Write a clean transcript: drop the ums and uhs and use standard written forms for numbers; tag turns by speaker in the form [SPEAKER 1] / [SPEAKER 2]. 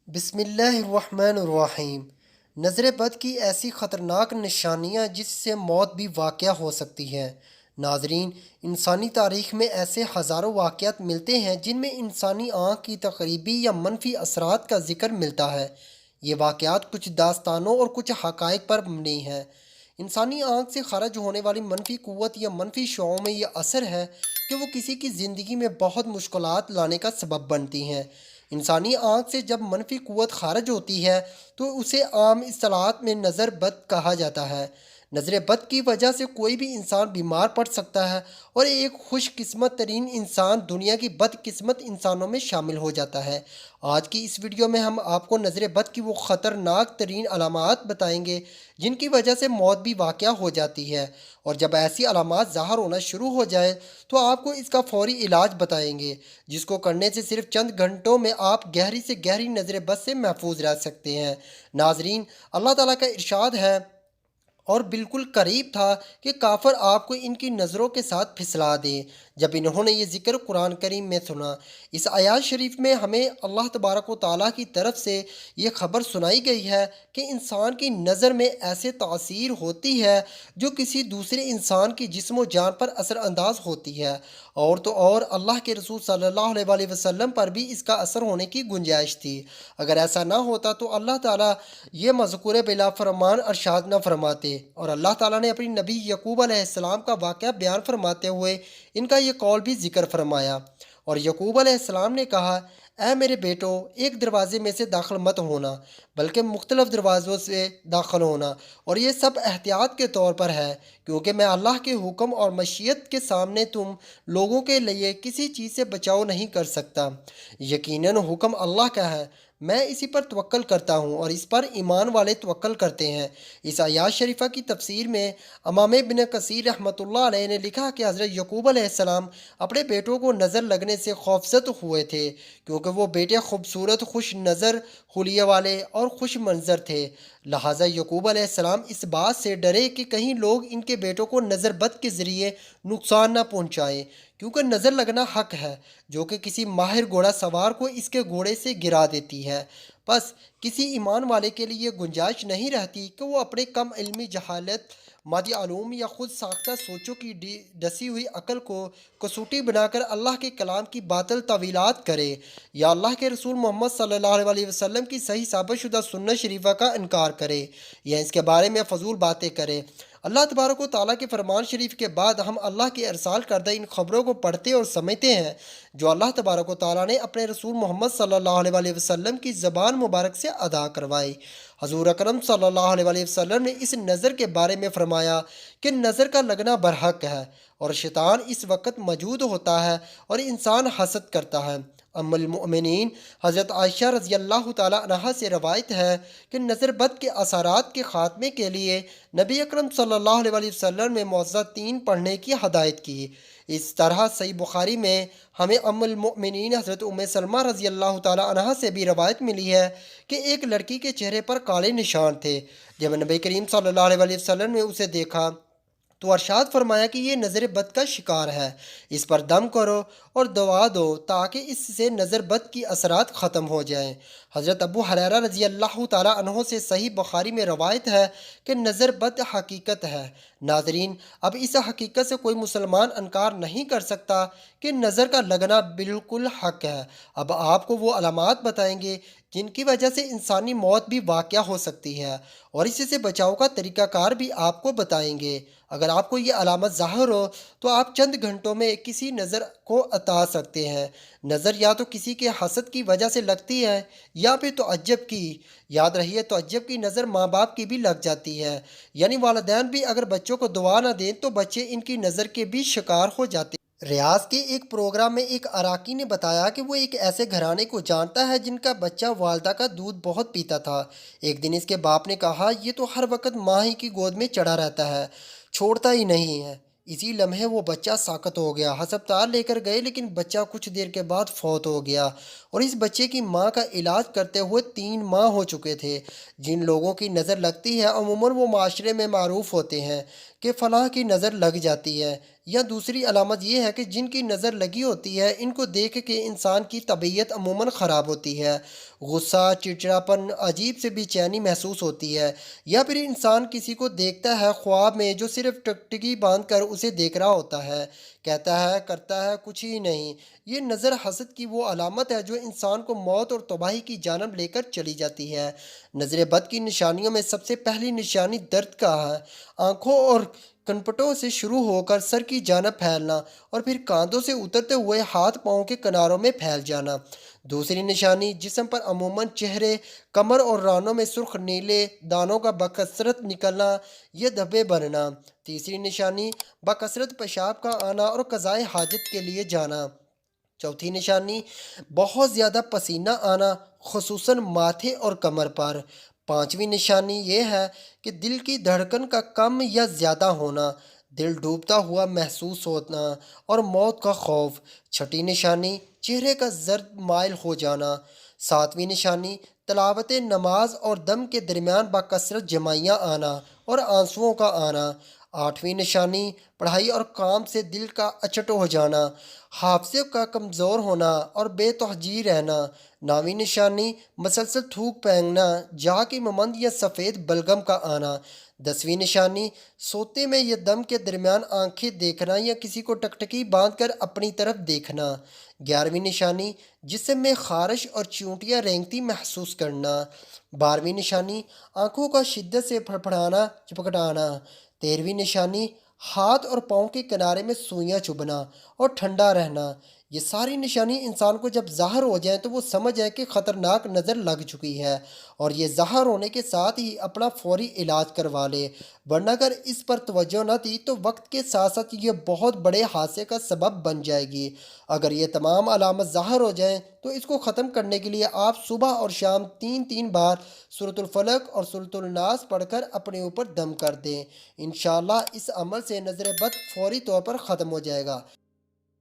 [SPEAKER 1] بسم اللہ الرحمن الرحیم۔ نظر بد کی ایسی خطرناک نشانیاں جس سے موت بھی واقع ہو سکتی ہے۔ ناظرین، انسانی تاریخ میں ایسے ہزاروں واقعات ملتے ہیں جن میں انسانی آنکھ کی تخریبی یا منفی اثرات کا ذکر ملتا ہے۔ یہ واقعات کچھ داستانوں اور کچھ حقائق پر مبنی ہیں۔ انسانی آنکھ سے خارج ہونے والی منفی قوت یا منفی شعاؤں میں یہ اثر ہے کہ وہ کسی کی زندگی میں بہت مشکلات لانے کا سبب بنتی ہیں۔ انسانی آنکھ سے جب منفی قوت خارج ہوتی ہے تو اسے عام اصطلاحات میں نظر بد کہا جاتا ہے۔ نظر بد کی وجہ سے کوئی بھی انسان بیمار پڑ سکتا ہے اور ایک خوش قسمت ترین انسان دنیا کی بد قسمت انسانوں میں شامل ہو جاتا ہے۔ آج کی اس ویڈیو میں ہم آپ کو نظر بد کی وہ خطرناک ترین علامات بتائیں گے جن کی وجہ سے موت بھی واقع ہو جاتی ہے، اور جب ایسی علامات ظاہر ہونا شروع ہو جائے تو آپ کو اس کا فوری علاج بتائیں گے، جس کو کرنے سے صرف چند گھنٹوں میں آپ گہری سے گہری نظر بد سے محفوظ رہ سکتے ہیں۔ ناظرین، اللہ تعالیٰ کا ارشاد ہے، اور بالکل قریب تھا کہ کافر آپ کو ان کی نظروں کے ساتھ پھسلا دیں جب انہوں نے یہ ذکر قرآن کریم میں سنا۔ اس آیات شریف میں ہمیں اللہ تبارک و تعالیٰ کی طرف سے یہ خبر سنائی گئی ہے کہ انسان کی نظر میں ایسے تاثیر ہوتی ہے جو کسی دوسرے انسان کی جسم و جان پر اثر انداز ہوتی ہے، اور تو اور اللہ کے رسول صلی اللہ علیہ وآلہ وسلم پر بھی اس کا اثر ہونے کی گنجائش تھی۔ اگر ایسا نہ ہوتا تو اللہ تعالیٰ یہ مذکور بلا فرمان ارشاد نہ فرماتے، اور اللہ تعالیٰ نے اپنی نبی یعقوب علیہ السلام کا واقعہ بیان فرماتے ہوئے ان کا یہ قول بھی ذکر فرمایا، اور یعقوب علیہ السلام نے کہا، اے میرے بیٹو، ایک دروازے میں سے داخل مت ہونا بلکہ مختلف دروازوں سے داخل ہونا، اور یہ سب احتیاط کے طور پر ہے، کیونکہ میں اللہ کے حکم اور مشیت کے سامنے تم لوگوں کے لیے کسی چیز سے بچاؤ نہیں کر سکتا۔ یقیناً حکم اللہ کا ہے، میں اسی پر توکل کرتا ہوں اور اس پر ایمان والے توکل کرتے ہیں۔ اس آیات شریفہ کی تفسیر میں امام ابن کثیر رحمۃ اللہ علیہ نے لکھا کہ حضرت یعقوب علیہ السلام اپنے بیٹوں کو نظر لگنے سے خوفزد ہوئے تھے، کیونکہ وہ بیٹے خوبصورت، خوش نظر، حلیے والے اور خوش منظر تھے۔ لہٰذا یعقوب علیہ السلام اس بات سے ڈرے کہ کہیں لوگ ان کے بیٹوں کو نظر بد کے ذریعے نقصان نہ پہنچائیں، کیونکہ نظر لگنا حق ہے جو کہ کسی ماہر گھوڑا سوار کو اس کے گھوڑے سے گرا دیتی ہے۔ بس کسی ایمان والے کے لیے یہ گنجائش نہیں رہتی کہ وہ اپنے کم علمی، جہالت، مادی علوم یا خود ساختہ سوچوں کی ڈسی ہوئی عقل کو کسوٹی بنا کر اللہ کے کلام کی باطل تعویلات کرے، یا اللہ کے رسول محمد صلی اللہ علیہ وسلم کی صحیح ثابت شدہ سنت شریفہ کا انکار کرے، یا اس کے بارے میں فضول باتیں کرے۔ اللہ تبارک و تعالیٰ کے فرمان شریف کے بعد ہم اللہ کے ارسال کردہ ان خبروں کو پڑھتے اور سمجھتے ہیں جو اللہ تبارک و تعالیٰ نے اپنے رسول محمد صلی اللہ علیہ وآلہ وسلم کی زبان مبارک سے ادا کروائی۔ حضور اکرم صلی اللہ علیہ وآلہ وسلم نے اس نظر کے بارے میں فرمایا کہ نظر کا لگنا برحق ہے، اور شیطان اس وقت موجود ہوتا ہے اور انسان حسد کرتا ہے۔ ام المؤمنین حضرت عائشہ رضی اللہ تعالیٰ عنہا سے روایت ہے کہ نظر بد کے اثرات کے خاتمے کے لیے نبی اکرم صلی اللہ علیہ وآلہ وسلم نے معوذتین پڑھنے کی ہدایت کی۔ اس طرح صحیح بخاری میں ہمیں ام المؤمنین حضرت ام سلمہ رضی اللہ تعالیٰ عنہا سے بھی روایت ملی ہے کہ ایک لڑکی کے چہرے پر کالے نشان تھے۔ جب نبی کریم صلی اللہ علیہ وآلہ وسلم نے اسے دیکھا تو ارشاد فرمایا کہ یہ نظر بد کا شکار ہے، اس پر دم کرو اور دعا دو تاکہ اس سے نظر بد کی اثرات ختم ہو جائیں۔ حضرت ابو ہریرہ رضی اللہ تعالیٰ عنہ سے صحیح بخاری میں روایت ہے کہ نظر بد حقیقت ہے۔ ناظرین، اب اس حقیقت سے کوئی مسلمان انکار نہیں کر سکتا کہ نظر کا لگنا بالکل حق ہے۔ اب آپ کو وہ علامات بتائیں گے جن کی وجہ سے انسانی موت بھی واقع ہو سکتی ہے، اور اس سے بچاؤ کا طریقہ کار بھی آپ کو بتائیں گے۔ اگر آپ کو یہ علامت ظاہر ہو تو آپ چند گھنٹوں میں کسی نظر کو عطا سکتے ہیں۔ نظر یا تو کسی کے حسد کی وجہ سے لگتی ہے یا پھر تعجب کی۔ یاد رہیے، تعجب کی نظر ماں باپ کی بھی لگ جاتی ہے، یعنی والدین بھی اگر بچوں کو دعا نہ دیں تو بچے ان کی نظر کے بھی شکار ہو جاتے ہیں۔ ریاض کے ایک پروگرام میں ایک عراقی نے بتایا کہ وہ ایک ایسے گھرانے کو جانتا ہے جن کا بچہ والدہ کا دودھ بہت پیتا تھا۔ ایک دن اس کے باپ نے کہا، یہ تو ہر وقت ماں ہی کی گود میں چڑھا رہتا ہے، چھوڑتا ہی نہیں ہے۔ اسی لمحے وہ بچہ ساقط ہو گیا۔ ہسپتال لے کر گئے لیکن بچہ کچھ دیر کے بعد فوت ہو گیا، اور اس بچے کی ماں کا علاج کرتے ہوئے 3 ماہ ہو چکے تھے۔ جن لوگوں کی نظر لگتی ہے عموماً وہ معاشرے میں معروف ہوتے ہیں کہ فلاں کی نظر لگ جاتی ہے، یا دوسری علامت یہ ہے کہ جن کی نظر لگی ہوتی ہے ان کو دیکھ کے انسان کی طبیعت عموماً خراب ہوتی ہے، غصہ، چڑچڑاپن، عجیب سے بے چینی محسوس ہوتی ہے، یا پھر انسان کسی کو دیکھتا ہے خواب میں جو صرف ٹکٹکی باندھ کر اسے دیکھ رہا ہوتا ہے، کہتا ہے کرتا ہے کچھ ہی نہیں۔ یہ نظر حسد کی وہ علامت ہے جو انسان کو موت اور تباہی کی جانب لے کر چلی جاتی ہے۔ نظر بد کی نشانیوں میں سب سے پہلی نشانی درد کا ہے۔ آنکھوں اور کنپٹوں سے شروع ہو کر سر کی جانب پھیلنا اور پھر کاندھوں سے اترتے ہوئے ہاتھ پاؤں کے کناروں میں پھیل جانا۔ دوسری نشانی جسم پر عموماً چہرے، کمر اور رانوں میں سرخ نیلے دانوں کا بکثرت نکلنا یا دھبے بننا۔ تیسری نشانی بکثرت پیشاب کا آنا اور قضائے حاجت کے لیے جانا۔ چوتھی نشانی بہت زیادہ پسینہ آنا، خصوصاً ماتھے اور کمر پر۔ پانچویں نشانی یہ ہے کہ دل کی دھڑکن کا کم یا زیادہ ہونا، دل ڈوبتا ہوا محسوس ہونا اور موت کا خوف۔ چھٹی نشانی چہرے کا زرد مائل ہو جانا۔ ساتویں نشانی تلاوت نماز اور دم کے درمیان بکثرت جمائیاں آنا اور آنسوؤں کا آنا۔ آٹھویں نشانی پڑھائی اور کام سے دل کا اچٹ ہو جانا، حافظے کا کمزور ہونا اور بے توجہی رہنا۔ نویں نشانی مسلسل تھوک پھینکنا، جا کی ممند یا سفید بلغم کا آنا۔ دسویں نشانی سوتے میں یا دم کے درمیان آنکھیں دیکھنا یا کسی کو ٹکٹکی باندھ کر اپنی طرف دیکھنا۔ گیارہویں نشانی جسم میں خارش اور چونٹیاں رینگتی محسوس کرنا۔ بارہویں نشانی آنکھوں کا شدت سے پھڑپھڑانا، چپکٹانا۔ تیرہویں نشانی ہاتھ اور پاؤں کے کنارے میں سوئیاں چبھنا اور ٹھنڈا رہنا۔ یہ ساری نشانی انسان کو جب ظاہر ہو جائیں تو وہ سمجھ جائے کہ خطرناک نظر لگ چکی ہے، اور یہ ظاہر ہونے کے ساتھ ہی اپنا فوری علاج کروا لے، ورنہ اگر اس پر توجہ نہ دی تو وقت کے ساتھ ساتھ یہ بہت بڑے حادثے کا سبب بن جائے گی۔ اگر یہ تمام علامات ظاہر ہو جائیں تو اس کو ختم کرنے کے لیے آپ صبح اور شام 3 بار سورۃ الفلق اور سورۃ الناس پڑھ کر اپنے اوپر دم کر دیں۔ انشاءاللہ اس عمل سے نظر بد فوری طور پر ختم ہو جائے گا۔